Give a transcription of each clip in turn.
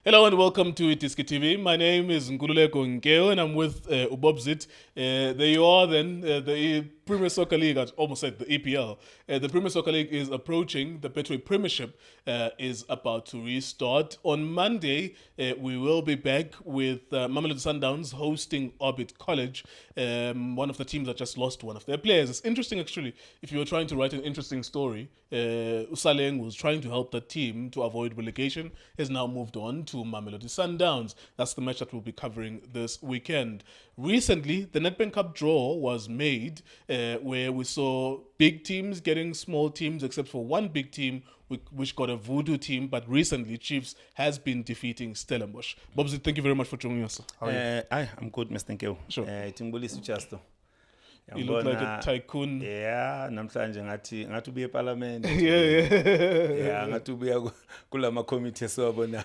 Hello and welcome to Itiski TV. My name is Nkululeko Nkeo and I'm with Ubobzit. There you are then, the Premier Soccer League, I almost said the EPL. The Premier Soccer League is approaching, the Betway Premiership is about to restart. On Monday, we will be back with Mamelodi Sundowns hosting Orbit College, one of the teams that just lost one of their players. It's interesting actually, if you were trying to write an interesting story, Usaleng was trying to help that team to avoid relegation, has now moved on to Mamelodi Sundowns. That's the match that we'll be covering this weekend. Recently, the Nedbank Cup draw was made where we saw big teams getting small teams, except for one big team which got a voodoo team, but recently Chiefs has been defeating Stellenbosch. Bobzi, thank you very much for joining us. How are you? I'm good, Mr. Nkeo. Sure. Timbulisi Chasto. You look like a tycoon. Yeah, namhlanje ngathi ubuye eParliament. Yeah. Ngathi ubuya kulama committee esiwabona.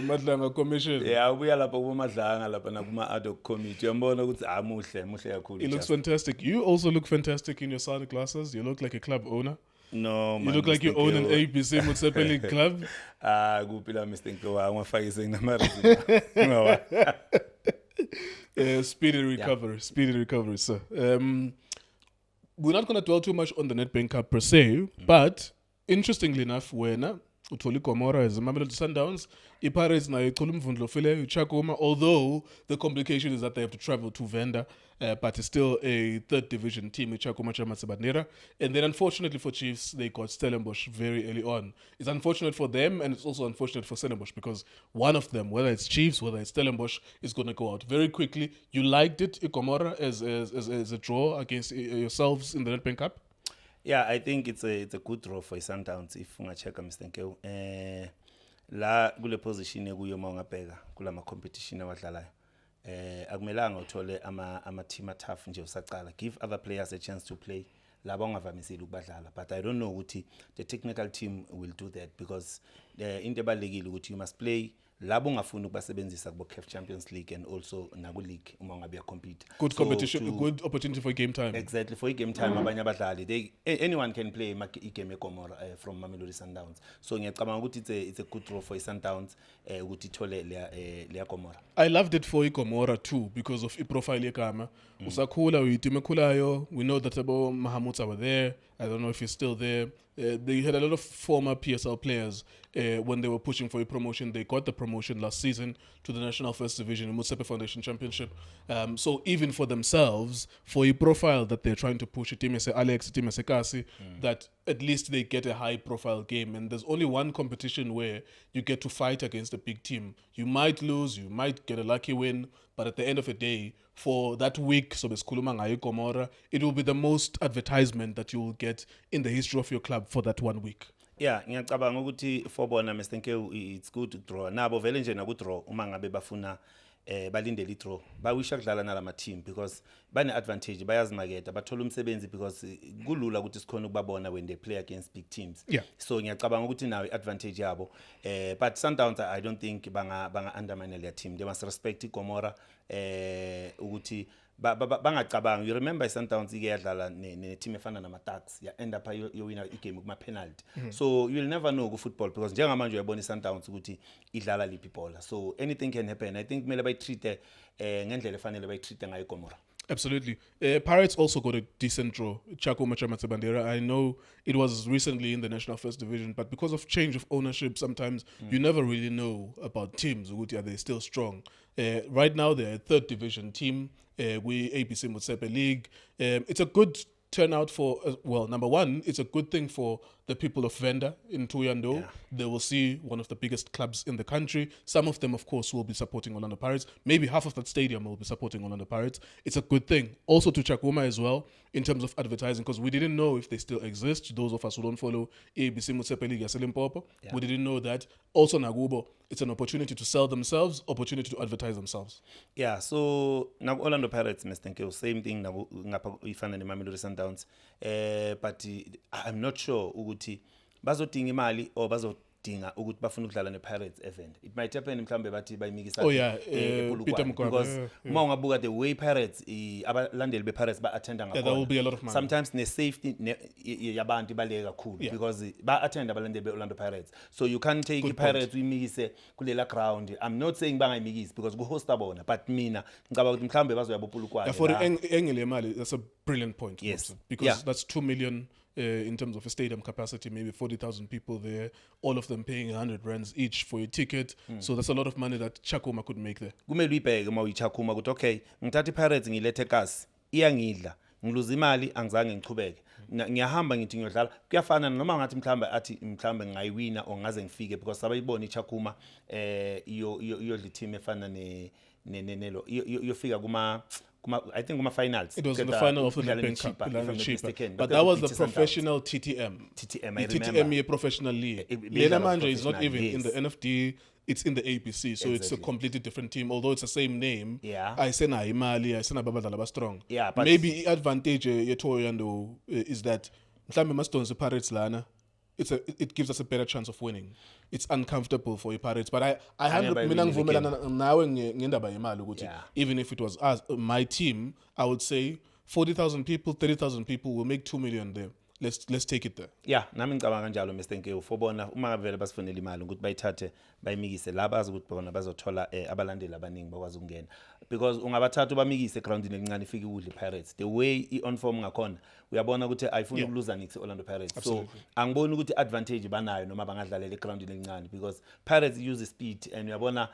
Madlanga Commission. Yeah, ubuya lapha kumadlanga lapha nakuma ad hoc committee. Uyambona ukuthi muhle kakhulu. He looks fantastic. You also look fantastic in your sonic glasses. You look like a club owner. No, you look like you own an ABC Motsepe League club. Kuphi la Mr. Nkeo angafakise namarezi. Speedy recovery, sir. We're not going to dwell too much on the Nedbank Cup per se, but interestingly enough, when Utoli Komora is Mamelodi Sundowns, Pirates na Mvundlo File, Chakuma, although the complication is that they have to travel to Venda, but it's still a third division team, Chakuma Chamatsabadnera. And then unfortunately for Chiefs, they got Stellenbosch very early on. It's unfortunate for them, and it's also unfortunate for Stellenbosch because one of them, whether it's Chiefs, whether it's Stellenbosch, is going to go out very quickly. You liked it, Komora, as a draw against yourselves in the Nedbank Cup? Yeah, I think it's a good draw for Sundowns if unga-check Mr. Nkeo. La kule position ekuyo mawungabheka kulama competition awadlalayo. Akumelanga uthole ama team tough nje usaqala. Give other players a chance to play. Laba ongavamisile ukubadlala, but I don't know ukuthi the technical team will do that because into ebalekile ukuthi you must play labo ongafuna ukubasebenzisa kubo CAF Champions League and also naku league uma ngabe compete. Good competition, good opportunity for game time. Exactly, for game time abanye abadlali anyone can play igame eGomora from Mamelodi Sundowns. So ngiyacabanga ukuthi it's a good draw for Sundowns ukuthi ithole leya Gomora. I loved it for Gomora too because of profile yegama. Usakhula uyitime khulayo. We know that Abo Mahamutsa were there. I don't know if he's still there. They had a lot of former PSL players when they were pushing for a promotion. They got the promotion last season to the National First Division in Motsepe Foundation Championship. So even for themselves, for a profile that they're trying to push, team say Alex, team say Kasi, that at least they get a high profile game. And there's only one competition where you get to fight against a big team. You might lose, you might get a lucky win, but at the end of the day, for that week, so Beskuluma Ngai Gomora, it will be the most advertisement that you will get in the history of your club for that 1 week. Yeah, ngiyacabanga ukuthi for bona Mr. Nkeo it's good to draw. Nabo vele nje nakudraw uma ngabe bafuna balindele idraw. Bawisha kudlala nalama team because bane advantage bayazimaketa bathola umsebenzi because kulula ukuthi sikhona ukubabona when they play against big teams. Yeah. So ngiyacabanga ukuthi nawe advantage yabo. But Sundowns I don't think banga undermine their team. They must respect iGomora ukuthi bangacabanga. You remember Sundowns ike yadlala ne team efana namaTuks ya end up yowina igame kuma penalty. So you will never know ku football because njengamanje uyabona Sundowns ukuthi idlala liphi ibhola. So anything can happen. I think kumele bayitreat ngendlela efanele bayitreat ngayo iGomora. Absolutely. Pirates also got a decent draw. Chakuma Chamatsabandera. I know it was recently in the National First Division, but because of change of ownership, sometimes you never really know about teams. Are they still strong? Right now, they're a third division team. We ABC Motsepe League. It's a good turnout for, well, number one, it's a good thing for the people of Venda in Tuyando. Yeah. They will see one of the biggest clubs in the country. Some of them, of course, will be supporting Orlando Pirates. Maybe half of that stadium will be supporting Orlando Pirates. It's a good thing. Also to Chakuma as well, in terms of advertising, because we didn't know if they still exist. Those of us who don't follow ABC Motsepe League, Limpopo, we didn't know that. Also Nagubo, it's an opportunity to sell themselves, opportunity to advertise themselves. Yeah, so now Orlando Pirates, Mr. Nkeo, same thing now ifana ne Mamelodi Sundowns. But I'm not sure ukuthi bazodinga imali or dinga ukuthi bafuna ukudlala nePirates event. It might happen mhlambe bathi bayimikisa Oh, yeah, ePolokwane, Peter Mokaba, because yeah. uma ungabuka the way Pirates abalandeli bePirates ba attenda Yeah, there will be a lot of money. sometimes ne safety yabantu ibaleka kakhulu Yeah. because ba attend abalandeli beOrlando Pirates, so you can't take Good iPirates uyimikise kulela ground. I'm not saying bangayimikisi because ku hosta bona, but mina ngicabanga ukuthi mhlambe bazoyabo Polokwane. Yeah, for the angle Yemali, that's a brilliant point. Yes. Robson, because Yeah. that's 2 million in terms of a stadium capacity, maybe 40,000 people there, all of them paying 100 rands each for a ticket. So that's a lot of money that Chakuma could make there. Kumele uyibheke uma uyichakhuma ukuthi okay, ngithatha iPirates ngilethe kasi, iyangidla, ngiluza imali angizange ngichubeke. Ngiyahamba ngithi ngiyodlala, kuyafana noma ngathi mhlambe ngayiwina or ngaze ngifike because sabayibona iChakuma iyodla team efana nelo yofika kuma I think kuma finals. It was in the final of the Nedbank Cup, but that was the professional TTM. I The remember. TTM professional league. It- Lena it- Manje is not professional, even in the yes. NFD. It's in the APC, so it's a Exactly. completely different team. Although it's the same name. Yeah. I say na Imali, I say na Babadala strong. Yeah, but- maybe advantage yetoyando is that mhlambe Maston's Pirates lana. It gives us a better chance of winning. It's uncomfortable for your Pirates, but I handle remember mina winning the ngivumelana nawe ngendaba yemali ukuthi Yeah. even if it was us, my team, I would say 40,000 people, 30,000 people will make 2 million there. Let's take it there. Yeah, nami ngicabanga kanjalo Mr Nkewu, fobona uma vele basifonela imali ukuthi bayithathe bayimikise labazi ukuthi bona bazothola abalandeli abaningi bakwazi ukungena, because ungabathatha ubamikise groundini encane ifike udle Pirates the way on form ngakhona uyabona ukuthi ayifuni Yeah. ukuluza nix Orlando Pirates. Absolutely. So angiboni ukuthi advantage banayo noma bangadlalela egroundini encane because Pirates use speed and uyabona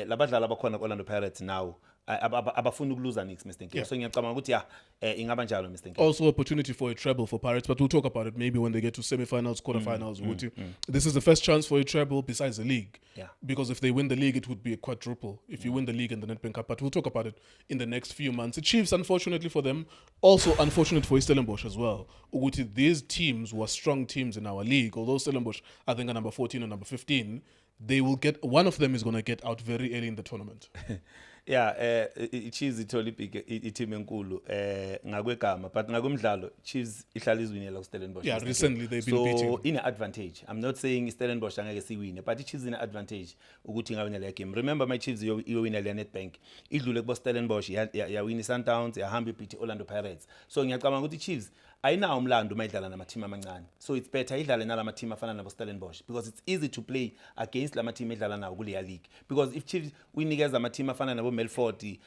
labadlali abakhona Orlando Pirates now abafuni ukuluza nix Mr Nkewu. Yeah. So ngiyacabanga ukuthi ingaba njalo Mr Nkewu. Also, opportunity for a treble for Pirates, but we'll talk about it maybe when they get to semi-finals, quarterfinals. This is the first chance for a treble besides the league. Yeah. Because if they win the league, it would be a quadruple. If you win the league and the Nedbank Cup, but we'll talk about it in the next few months. The Chiefs, unfortunately for them, also unfortunate for Stellenbosch as well. Uguti, these teams were strong teams in our league. Although Stellenbosch, I think, are number 14 or number 15, they will get one of them is going to get out very early in the tournament. Yeah, Chiefs ithola i-team enkulu ngakwegama, but ngakwemidlalo Chiefs ihlala izwinela kuStellenbosch. Yeah, recently they've been beating So them. in advantage. I'm not saying Stellenbosch angeke siwine, but iChiefs in advantage ukuthi ingawina le game. Remember my Chiefs iyowina le Nedbank. Idlule kubo Stellenbosch yawina iSundowns, yahamba ibhithi Orlando Pirates. So ngiyacabanga ukuthi iChiefs ayinawo umlando mayidlala nama team amancane. So it's better idlale nalama team afana nabo Stellenbosch because it's easy to play against lama team edlala nawo kuleya league. Because if Chiefs uyinikeza ama team afana nabo Melfort,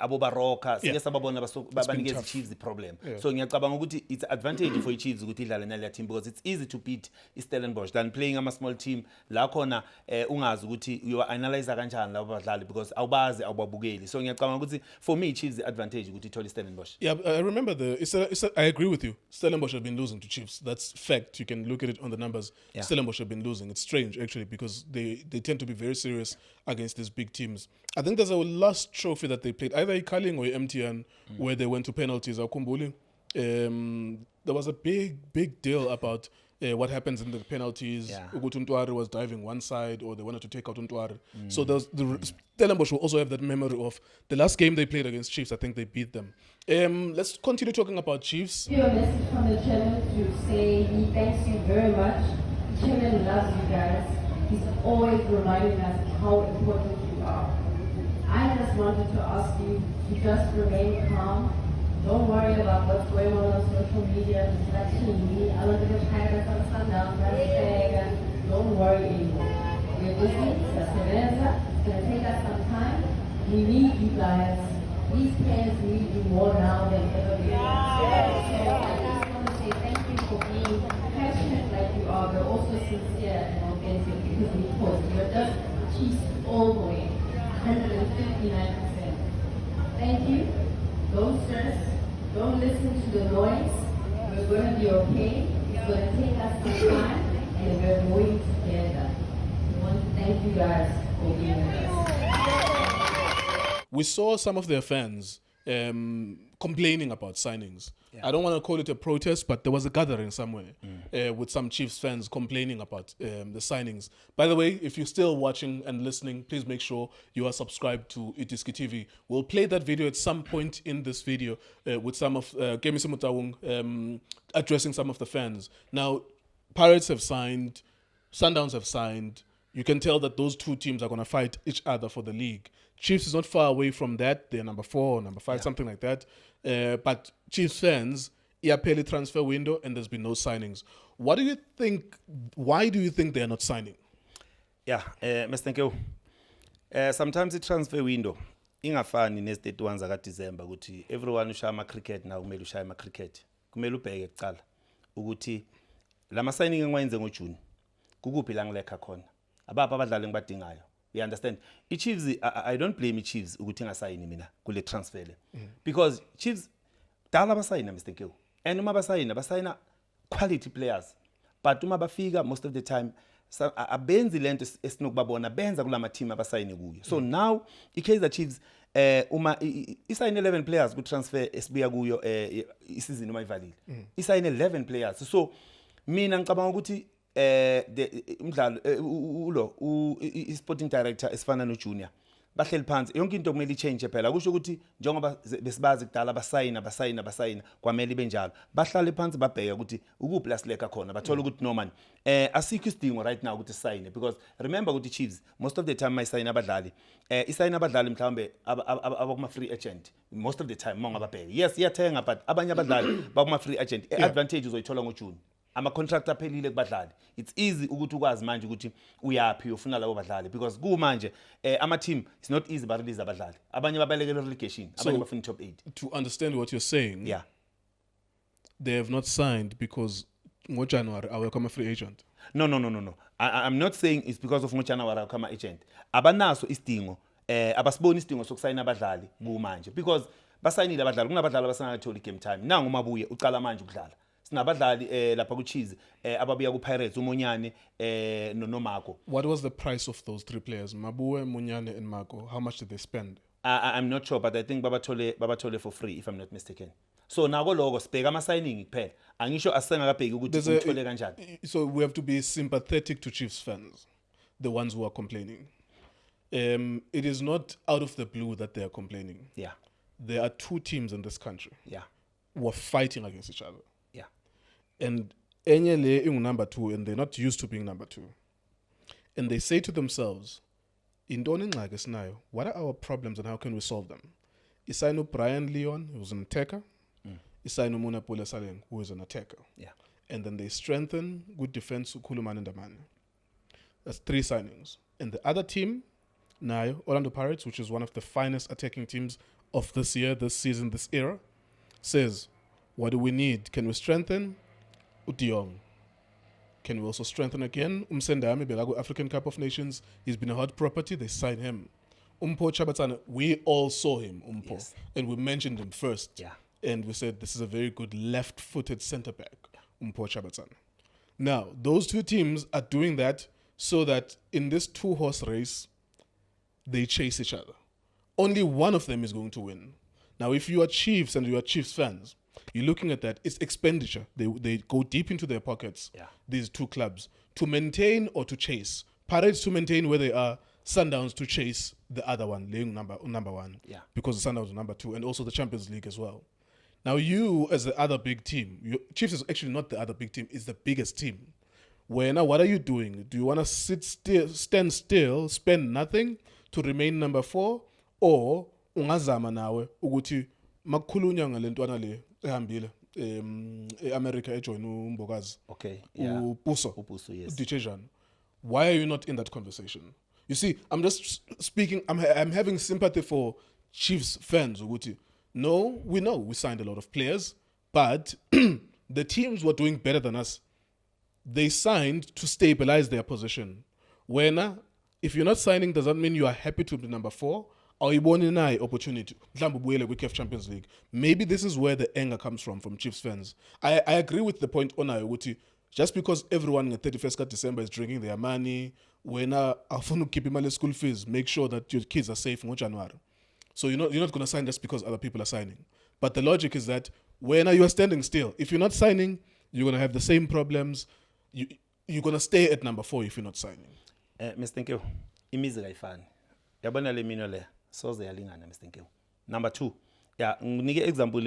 abo Baroka, sike sababona banikeza tough. Chiefs the problem. Yeah. So ngiyacabanga ukuthi it's advantage for Chiefs ukuthi idlale naleya team because it's easy to beat Stellenbosch than playing ama small team la khona ungazi ukuthi you analyze kanjani labo badlali because awubazi awubabukeli. So ngiyacabanga ukuthi for me Chiefs the advantage ukuthi ithole Stellenbosch. Yeah, I remember I agree with you. Stellenbosch have been losing to Chiefs. That's fact. You can look at it on the numbers. Yeah. Stellenbosch have been losing. It's strange, actually, because they tend to be very serious against these big teams. I think there's a last trophy that they played, either Ikaling or MTN, where they went to penalties. Akumbuli. There was a big deal about what happens in the penalties. Yeah. Ugutu Ntwari was diving one side, or they wanted to take out Ntwari. So Stellenbosch will also have that memory of the last game they played against Chiefs. I think they beat them. Let's continue talking about Chiefs. Your message from the chairman to say he thanks you very much. The chairman loves you guys. He's always reminding us how important you are. I just wanted to ask you to just remain calm. Don't worry about what's going on social media. Don't worry anymore. We're busy. It's going to take us some time. We need you guys. These players need you more now than ever before. So I just want to say thank you for being passionate like you are, but also sincere and authentic because you're just Chiefs all the way, 159%. Thank you. Don't stress. Don't listen to the noise. We're going to be okay. It's going to take us some time, and we're going together. We want to thank you guys for being with us. We saw some of their fans complaining about signings. Yeah. I don't want to call it a protest, but there was a gathering somewhere with some Chiefs fans complaining about the signings. By the way, if you're still watching and listening, please make sure you are subscribed to Itiski TV. We'll play that video at some point in this video with some of Kemi Simutawung addressing some of the fans. Now, Pirates have signed Sundowns have signed. You can tell that those two teams are going to fight each other for the league. Chiefs is not far away from that. They're number 4, number 5, something like that. But Chiefs fans, Iapeli transfer window, and there's been no signings. What do you think? Why do you think they're not signing? Yeah, Mr. Nkewu. Sometimes the transfer window ingafani nes31 zaka December ukuthi everyone ushaya ama cricket na kumele ushaya ama cricket. Kumele ubheke kuqala ukuthi lama signing engwenze ngoJune kukuphi la ngilekha khona. Abapha abadlali ngibadingayo. You understand? Chiefs, I don't blame Chiefs ukuthi ngasayini mina kule transfer le. Because Chiefs dala basayina Mr. Nkewu. And uma basayina quality players. But uma bafika most of the time abenzi lento esinokubabona benza kulama team abasayine kuyo. So now iKaizer Chiefs uma isayine 11 players ku transfer esibuya kuyo isizini uma ivalile. Isayine 11 players. So mina ngicabanga ukuthi umdlalo sporting director esifana no Junior bahleli phansi yonke into kumele ichange phela kusho ukuthi njengoba besibazi kudala basayina kwamele benjalo bahlale phansi babheka ukuthi ukuphi la sileka khona bathola ukuthi no man asikho isidingo right now ukuthi sign because remember ukuthi Chiefs most of the time mayisayina abadlali isayina abadlali mhlawumbe abakuma free agent most of the time monga babheka yes iyathenga but abanye abadlali bakuma free agent advantage uzoyithola ngoJune ama contract aphelile kubadlali it's easy ukuthi ukwazi manje ukuthi uyapi ufuna labo badlali because ku manje ama team it's not easy ba release abadlali abanye babalekela relegation abanye bafuna top 8 to understand what you're saying. Yeah, They have not signed because ngoJanuary I will come a free agent. no I'm not saying it's because of ngoJanuary kama agent abanaso isidingo abasiboni isidingo sokusayina abadlali ku manje because basayinile abadlali kunabadlali abasangathola game time nangu mabuye uqala manje ukudlala sinabadlali lapha ku Chiefs ababuya ku Pirates uMonyane no Marco. What was the price of those 3 players? Mabue, Munyane, and Marco. How much did they spend? I'm not sure but I think babathole for free if I'm not mistaken. So nako lokho sibheka ama signing kuphela. Angisho asengakabheki ukuthi uthole kanjani. So we have to be sympathetic to Chiefs fans, the ones who are complaining. It is not out of the blue that they are complaining. Yeah. There are 2 teams in this country Yeah. who are fighting against each other. Yeah. And enye le ingu number 2 and they're not used to being number 2. And they say to themselves, intoni ingxaki esinayo? What are our problems and how can we solve them? Isayino Brian Leon, who's an attacker. Isayino Muna Pule Saleng, who is an attacker. Yeah. And then they strengthen good defense Kuluman and Damani. That's 3 signings. And the other team, Nayo, Orlando Pirates, which is one of the finest attacking teams of this year, this season, this era, says, what do we need? Can we strengthen Udiong? Can we also strengthen again Umsendami Belago African Cup of Nations? He's been a hot property. They signed him. Umpo Chabatana, we all saw him, Umpo. Yes. And we mentioned him first. Yeah. And we said this is a very good left-footed centre back, Umpo Chabatana. Now, those 2 teams are doing that so that in this 2-horse race, they chase each other. Only one of them is going to win. Now, if you are Chiefs and you are Chiefs fans, you're looking at that. It's expenditure. They go deep into their pockets, these 2 clubs, to maintain or to chase. Pirates to maintain where they are, Sundowns to chase the other one, laying number 1, because the Sundowns are number 2, and also the Champions League as well. Now, you as the other big team, Chiefs is actually not the other big team, it's the biggest team. Now, what are you doing? Do you want to stand still, spend nothing to remain number 4, or ungazama nawe ukuthi makukhulunywa ngalentwana le ehambile eAmerica ejoin uMbokazi. Okay. Yeah. Upuso, yes. Dichejan. Why are you not in that conversation? You see, I'm just speaking, I'm having sympathy for Chiefs fans ukuthi no, we know we signed a lot of players, but the teams were doing better than us. They signed to stabilize their position. When if you're not signing, does that mean you are happy to be number 4? Or you want an opportunity? CAF Champions League. Maybe this is where the anger comes from Chiefs fans. I agree with the point on Ayuti. Just because everyone on the 31st of December is drinking their money, when I want to keep him school fees, make sure that your kids are safe in January. So you're not going to sign just because other people are signing. But the logic is that when you are standing still, if you're not signing, you're going to have the same problems. You're going to stay at number 4 if you're not signing. Mr. Nkewu, imizi kayifani. Yabona le mino le soze yalingana Mr. Nkewu. Number 2. Yeah, nginike example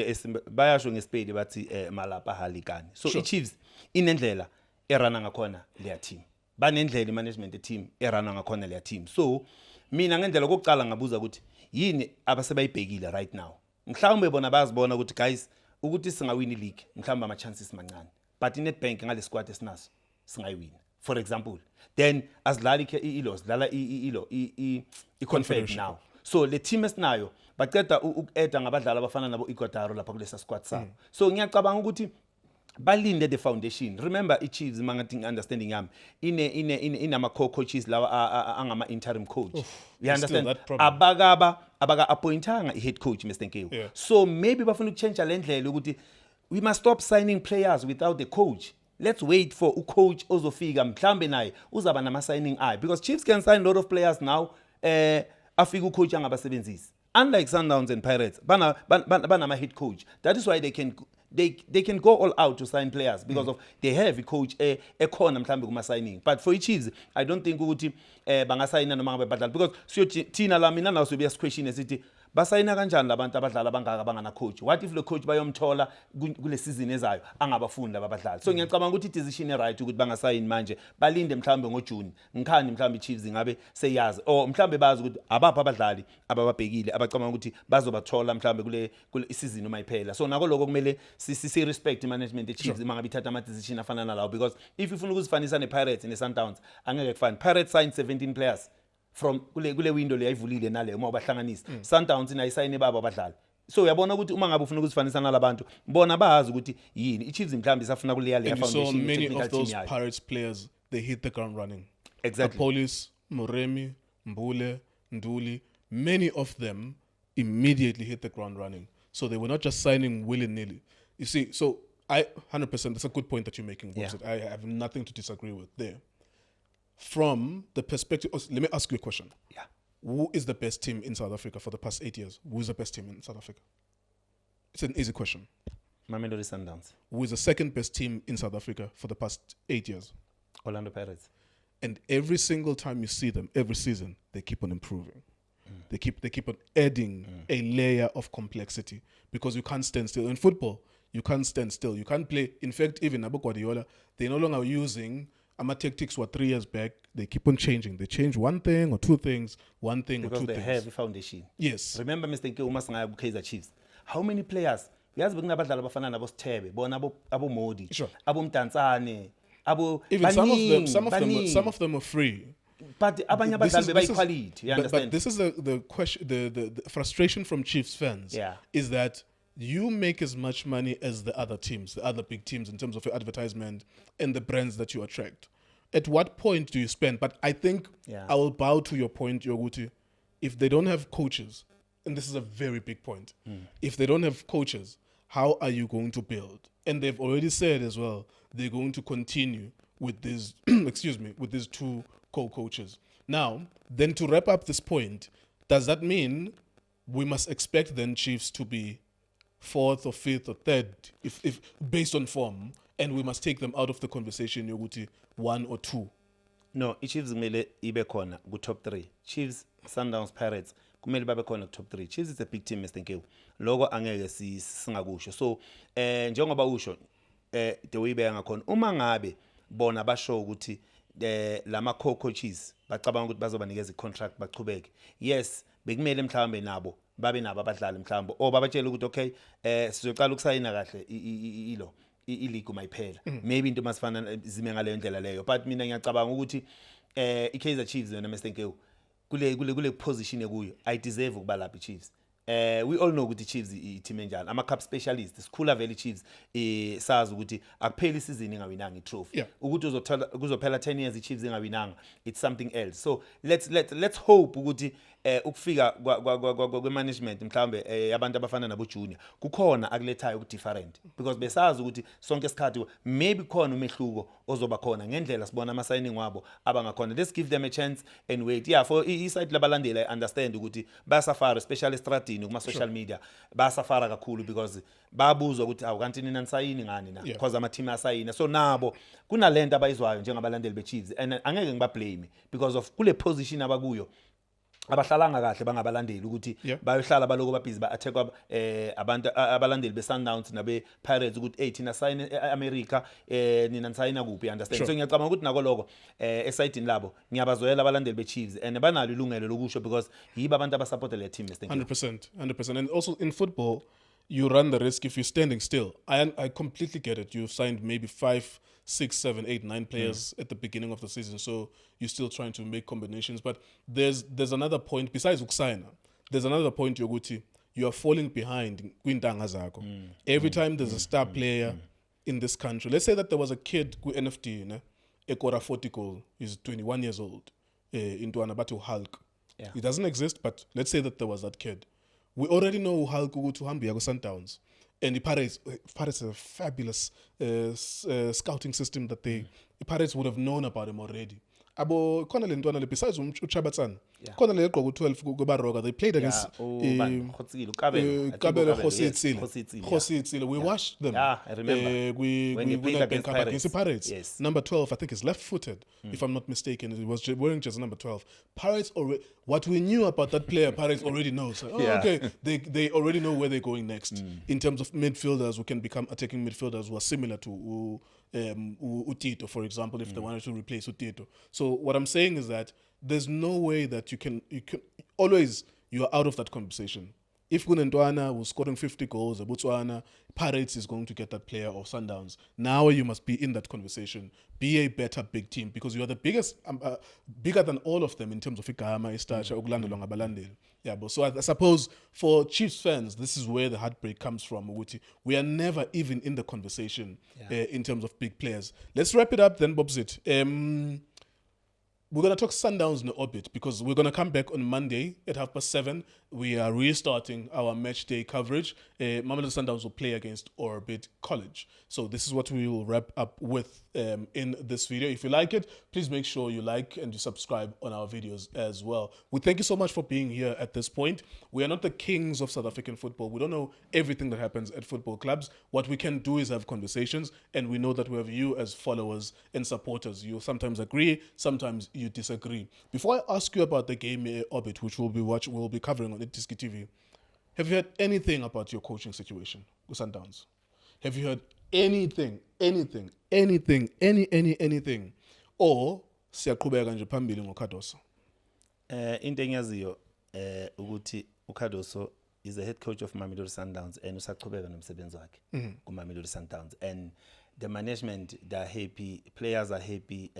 bayasho ngesipedi bathi malapa halikani. So Sure. iChiefs inendlela erana ngakhona leya team. banendlela management team erana ngakhona leya team. So mina ngendlela kokuqala ngabuza ukuthi yini abasebayibhekile right now. Mhlawumbe bona bazibona ukuthi guys ukuthi singawini league mhlawumbe ama chances mancane. But iNetbank ngale squad esinaso singayiwina. For example, then asidlala ilo sidlala i confederation now. So le team esinayo baqeda uku-add ngabadlali abafana nabo Igotaro lapha kulesa squad sabo. So ngiyacabanga ukuthi balinde the foundation. Remember iChiefs mangathi understanding yami inama co-coaches lawa angama interim coach. You understand? Abaga appointanga head coach Mr. Nkewu. Yeah. So maybe bafuna ukuchange le ndlela ukuthi we must stop signing players without the coach. Let's wait for a coach ozofika mhlambe naye uzaba nama signing eye because Chiefs can sign a lot of players now afika ucoach angabasebenzisi. Unlike Sundowns and Pirates, banama head coach. That is why they can go all out to sign players because of they have a coach ekhona mhlambe kuma signing. But for Chiefs, I don't think ukuthi banga sign noma ngabe badlali because so thina la mina nawo sobe question esithi basayina kanjani labantu abadlala bangaka bangana coach. What if le coach bayomthola kule season ezayo angabafundi abadlali. So ngiyacabanga ukuthi decision right ukuthi bangasayini manje balinde mhlambe ngoJune. Ngikhani mhlambe Chiefs ngabe seyazi or mhlambe bazi ukuthi abapha abadlali abababhekile abacabanga ukuthi bazobathola mhlambe kule season uma iphela. So nako lokho kumele si respect management the Chiefs mangabe ithatha ama decision afana nalawo because if ufuna ukuzifanisa nePirates ne Sundowns angeke kufani. Pirates signed 17 players from kule window leyayivulile nale uma ubahlanganisa. Sundowns inayisayine baba abadlali. So uyabona ukuthi uma ngabe ufuna ukuzifanisa nalabantu bona bazi ukuthi yini iChiefs mhlambe isafuna kuleya leya foundation. So many of those Pirates players they hit the ground running. Exactly. Police, Moremi, Mbule, Nduli, many of them immediately hit the ground running. So they were not just signing willy-nilly. You see, so I 100% that's a good point that you're making. Yeah. I have nothing to disagree with there. From the perspective, let me ask you a question. Yeah. Who is the best team in South Africa for the past 8 years? Who is the best team in South Africa? It's an easy question. Mamelodi Sundowns. Who is the second best team in South Africa for the past 8 years? Orlando Pirates. And every single time you see them, every season, they keep on improving. They keep on adding a layer of complexity because you can't stand still. In football, you can't stand still. You can't play. In fact, even Abu Guardiola, they're no longer using ama tactics were 3 years back. They keep on changing. They change one thing or two things, one thing because or two they things. have a foundation. Yes. Remember Mr. Nkewu uma singaya Kaizer Chiefs. How many players? Uyazi bekunabadlali abafana nabo Sithebe, bona abo Modi, Sure. abo Mdantsane, abo Even some of them are free. But abanye abadlali by quality, you understand? But this is the question, the frustration from Chiefs fans. Yeah. Is that you make as much money as the other teams, the other big teams in terms of your advertisement and the brands that you attract. At what point do you spend? But I think I will bow to your point, Yoguti. If they don't have coaches, and this is a very big point, if they don't have coaches, how are you going to build? And they've already said as well, they're going to continue with these, with these two co-coaches. Now, then to wrap up this point, does that mean we must expect then Chiefs to be fourth or fifth or third, if based on form, and we must take them out of the conversation, Yoguti, 1 or 2? No, Chiefs kumele ibe khona ku top 3. Chiefs, Sundowns, Pirates kumele babe khona ku top 3. Chiefs is a big team Mr. Nkewu. Lokho angeke singakusho. So, njengoba usho the way beya ngakhona uma ngabe bona basho ukuthi lama co-coaches bacabanga ukuthi bazobanikeza i-contract bachubeke. Yes, bekumele mhlawumbe nabo babe nabo abadlali mhlawumbe o babatshela ukuthi okay sizoqala ukusayina kahle i-league mayiphela. Maybe into masifana zime ngale ndlela leyo, but mina ngiyacabanga ukuthi i-Kaizer Chiefs yona Mr. Nkewu kule position ekuyo I deserve ukuba lapha i-Chiefs. We all know ukuthi Chiefs i-team enjani, ama cup specialists, Sikhula Valley Chiefs sazi ukuthi akupheli isizini ingawinanga i-trophy. Ukuthi kuzophela 10 years i-Chiefs ingawinanga, it's something else. So let's hope ukuthi ukufika kwe-management mhlawumbe yabantu abafana nabo junior kukhona akulethayo ku-different because besazi ukuthi sonke isikhathi maybe khona umehluko ozoba khona ngendlela sibona ama-signing wabo abangakhona. Let's give them a chance and wait. Yeah, for i-side labalandeli I understand ukuthi bayasafara especially estradini kuma-social media bayasafara kakhulu because babuzwa ukuthi kanti nina nisayini ngani na because ama-team asayina. So nabo kunalento abayizwayo njengabalandeli be-Chiefs and angeke ngibablame because of kule position abakuyo abahlalanga kahle bangabalandeli ukuthi Yeah. bayohlala baloko babhizi ba-attack abantu abalandeli be-Sundowns nabe-Pirates ukuthi thina sign e-America nina nisayina kuphi, understand? Sure. So ngiyacabanga ukuthi nako lokho esayidini labo ngiyabazwela abalandeli be-Chiefs and banalo ilungelo lokusho because yibo abantu abasupporta le team. 100%. And also in football, you run the risk if you're standing still. I completely get it. You've signed maybe 5, 6, 7, 8, 9 players at the beginning of the season, so you're still trying to make combinations. But there's another point besides Uksina. There's another point, Yoguti. You are falling behind kwintanga zakho. Every time there's a star player in this country, let's say that there was a kid with NFT, Ekora 40 goal, he's 21 years old, into Anabatu Hulk. Yeah. It doesn't exist, but let's say that there was that kid. We already know Hulk to Hambi Sundowns. And the Pirates has a fabulous scouting system that the Pirates would have known about him already. Abo khona le ntwana le besides uChabatsana khona le egqoka u12 kuBaroka, they played against Kabelo Khositsile. We watched them. Yeah, I remember. We played against Pirates. Yes. Number 12 I think is left-footed, if I'm not mistaken. He was wearing just number 12. Pirates already, what we knew about that player Pirates already knows. Okay, they already know where they're going next in terms of midfielders who can become attacking midfielders who are similar to Utito, for example, if they wanted to replace Utito. So what I'm saying is that there's no way that you can always, you are out of that conversation. If Gunendwana was scoring 50 goals, Botswana, Pirates is going to get that player, or Sundowns. Now you must be in that conversation. Be a better big team because you are the biggest, bigger than all of them in terms of Igama, Istacha, Oglandolong, Abalandel. Yeah, but so I suppose for Chiefs fans, this is where the heartbreak comes from. We are never even in the conversation in terms of big players. Let's wrap it up then, Bobzit. We're going to talk Sundowns in the Orbit because we're going to come back on Monday at 7:30. We are restarting our match day coverage. Mamelodi Sundowns will play against Orbit College. So this is what we will wrap up with in this video. If you like it, please make sure you like and you subscribe on our videos as well. We thank you so much for being here at this point. We are not the kings of South African football. We don't know everything that happens at football clubs. What we can do is have conversations, and we know that we have you as followers and supporters. You sometimes agree, sometimes you disagree. Before I ask you about the game Orbit, which we'll be covering on Itiski TV, have you heard anything about your coaching situation with Sundowns? Have you heard anything? Or siyaqhubeka nje phambili ngoKhadoso? Into engiyaziyo ukuthi uKhadoso is the head coach of Mamelodi Sundowns and usaqhubeka nomsebenzi wakhe ku Mamelodi Sundowns, and the management, they're happy, players are happy,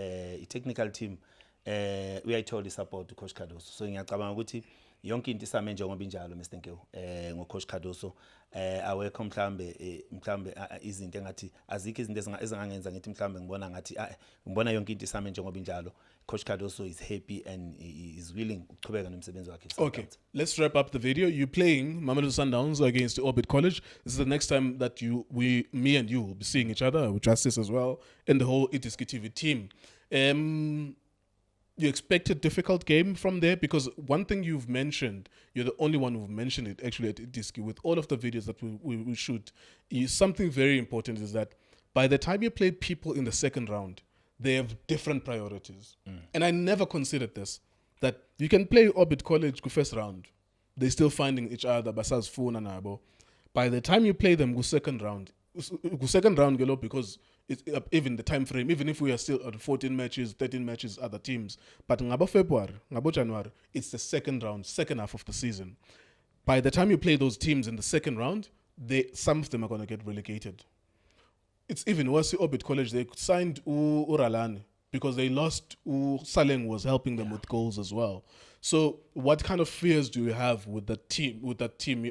technical team uyayithola support uCoach Khadoso. So ngiyacabanga ukuthi yonke into isame njengoba injalo Mr Nkewu ngoCoach Khadoso. Awekho mhlambe izinto engathi azikho izinto ezingangenza ngithi mhlambe ngibona ngathi ngibona yonke into isame njengoba injalo. Coach Khadoso is happy and is willing ukuqhubeka nomsebenzi wakhe. Okay, let's wrap up the video. You're playing Mamelodi Sundowns against Orbit College. This is the next time that me and you will be seeing each other, with Justice as well, and the whole Itiski TV team. You expect a difficult game from there? Because one thing you've mentioned, you're the only one who've mentioned it actually at Itiski, with all of the videos that we shoot, is something very important is that by the time you play people in the second round, they have different priorities. And I never considered this, that you can play Orbit College first round. They're still finding each other, Basaz Funa Nabo. By the time you play them second round, because it's even the time frame, even if we are still at 14 matches, 13 matches, other teams, but ngabo February, ngabo January, it's the second round, second half of the season. By the time you play those teams in the second round, some of them are going to get relegated. It's even worse. Orbit College, they signed Uralani because they lost. Saleng was helping them with goals as well. So, what kind of fears do you have with that team,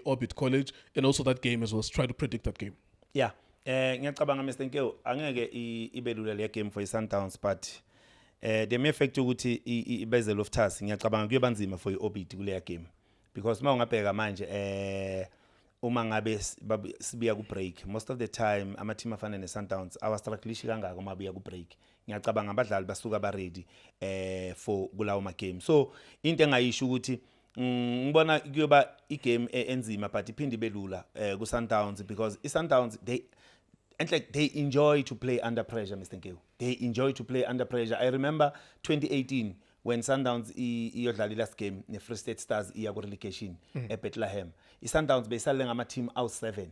Orbit College, and also that game as well? Try to predict that game. Yeah, ngiyacabanga Mr Nkewu angeke ibelula le game for iSundowns, but the main fact ukuthi ibezel of task ngiyacabanga kuyoba nzima for iOrbit kule game, because mawungabheka manje uma ngabe sibiya ku break, most of the time ama team afana neSundowns awastruggleish kangaka uma biya ku break. Ngiyacabanga abadlali basuka ba ready for kulawo ma game. So into engayisho ukuthi ngibona kuyoba igame enzima, but iphindi belula ku Sundowns, because iSundowns they enjoy to play under pressure, Mr Nkewu. They enjoy to play under pressure. I remember 2018 when Sundowns iyodlala last game ne-Free State Stars iya ku-relegation eBethlehem. I-Sundowns beyisalele ngama-team awu-7.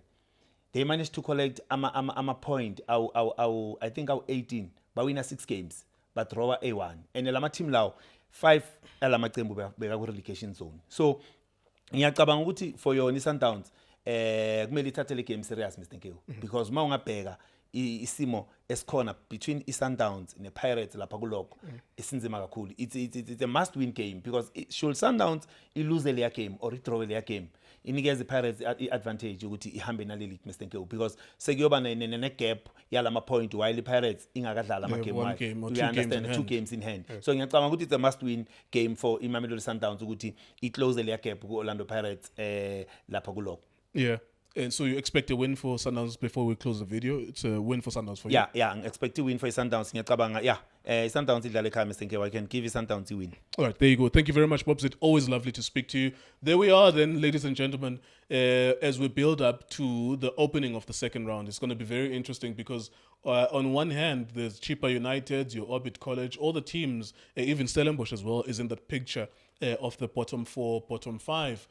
They managed to collect ama-point I think awu-18 bawina 6 games badrawa A1 and lama team lawo 5 alamaqembu beka ku-relegation zone. So ngiyacabanga ukuthi for yona i-Sundowns kumele ithathe le game serious Mr Nkewu because uma ungabheka isimo esikhona between i-Sundowns ne-Pirates lapha kuloko isinzima kakhulu. It's a must win game because should Sundowns ilose leya game or idraw leya game inikeza i-Pirates i-advantage ukuthi ihambe naleli Mr Nkewu because sekuyoba ne-gap yalama point while i-Pirates ingakadlala ama-game one game or you two games understand in 2 hand. games in hand. So ngiyacabanga ukuthi it's a must win game for iMamelodi Sundowns ukuthi i-close leya gap ku-Orlando Pirates lapha kuloko. Yeah. And so you expect a win for Sundowns before we close the video? It's a win for Sundowns for you? Yeah, I expect to win for Sundowns. Ngiyacabanga, Sundowns idlala ekhaya Mr Nkewu. I can give you Sundowns to win. All right, there you go. Thank you very much, Bobs. It's always lovely to speak to you. There we are then, ladies and gentlemen, as we build up to the opening of the second round. It's going to be very interesting because on one hand, there's Chippa United, your Orbit College, all the teams, even Stellenbosch as well, is in that picture of the bottom 4, bottom 5.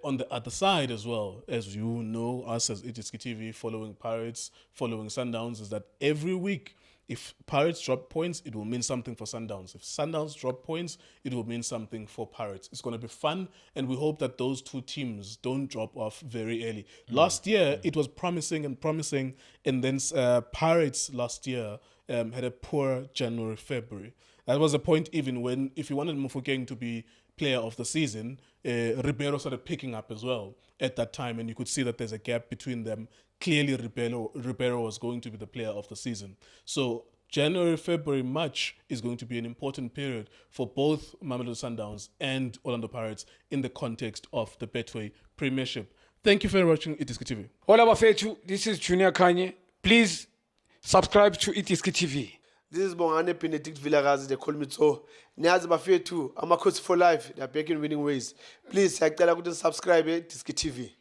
On the other side as well, as you know, us as Itiski TV, following Pirates, following Sundowns, is that every week, if Pirates drop points, it will mean something for Sundowns. If Sundowns drop points, it will mean something for Pirates. It's going to be fun, and we hope that those two teams don't drop off very early. Last year, it was promising, and then Pirates last year had a poor January, February. That was a point even when, if you wanted Mofokeng to be player of the season, Ribeiro started picking up as well at that time, and you could see that there's a gap between them. Clearly, Ribeiro was going to be the player of the season. So January, February, March is going to be an important period for both Mamelodi Sundowns and Orlando Pirates in the context of the Betway Premiership. Thank you for watching Itiski TV. Hola bafethu, this is Junior Kanye. Please subscribe to Itiski TV. This is Bongane Benedict Villagazi, they call me so. Niyazi bafethu, Amakhosi for life, they are back in winning ways. Please, siyacela ukuthi subscribe Itiski TV.